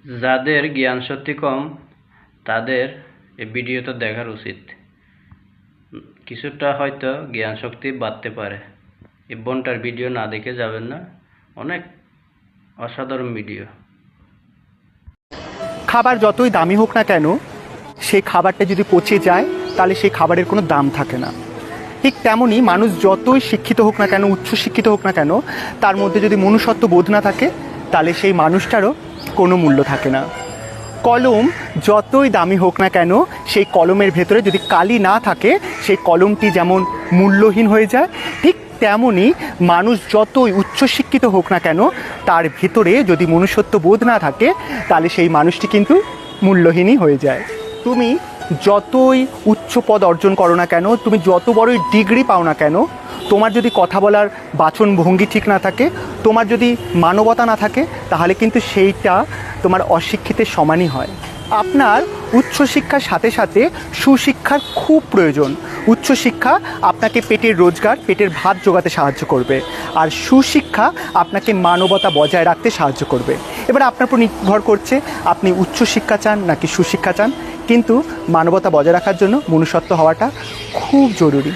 যাদের জ্ঞান শক্তি কম তাদের এই ভিডিওটা দেখার উচিত। কিছুটা হয়তো জ্ঞান শক্তি বাড়তে পারে। এই বোনটার ভিডিও না দেখে যাবেন না, অনেক অসাধারণ ভিডিও। খাবার যতই দামি হোক না কেন, সেই খাবারটা যদি পচে যায় তাহলে সেই খাবারের কোনো দাম থাকে না। ঠিক তেমনই মানুষ যতই শিক্ষিত হোক না কেন, উচ্চ শিক্ষিত হোক না কেন, তার মধ্যে যদি মনুষ্যত্ব বোধ না থাকে তাহলে সেই মানুষটারও কোনো মূল্য থাকে না। কলম যতই দামি হোক না কেন, সেই কলমের ভেতরে যদি কালি না থাকে সেই কলমটি যেমন মূল্যহীন হয়ে যায়, ঠিক তেমনই মানুষ যতই উচ্চশিক্ষিত হোক না কেন, তার ভিতরে যদি মনুষ্যত্ব বোধ না থাকে তাহলে সেই মানুষটি কিন্তু মূল্যহীনই হয়ে যায়। তুমি যতই উচ্চ পদ অর্জন করো না কেন, তুমি যত বড়ই ডিগ্রি পাও না কেন, তোমার যদি কথা বলার বাচন ভঙ্গি ঠিক না থাকে, তোমার যদি মানবতা না থাকে, তাহলে কিন্তু সেইটা তোমার অশিক্ষিতের সমানই হয়। আপনার উচ্চশিক্ষার সাথে সাথে সুশিক্ষার খুব প্রয়োজন। উচ্চশিক্ষা আপনাকে পেটের রোজগার, পেটের ভাত জোগাতে সাহায্য করবে, আর সুশিক্ষা আপনাকে মানবতা বজায় রাখতে সাহায্য করবে। এবার আপনার উপর নির্ভর করছে আপনি উচ্চশিক্ষা চান নাকি সুশিক্ষা চান, কিন্তু মানবতা বজায় রাখার জন্য মনুষ্যত্ব হওয়াটা খুব জরুরি।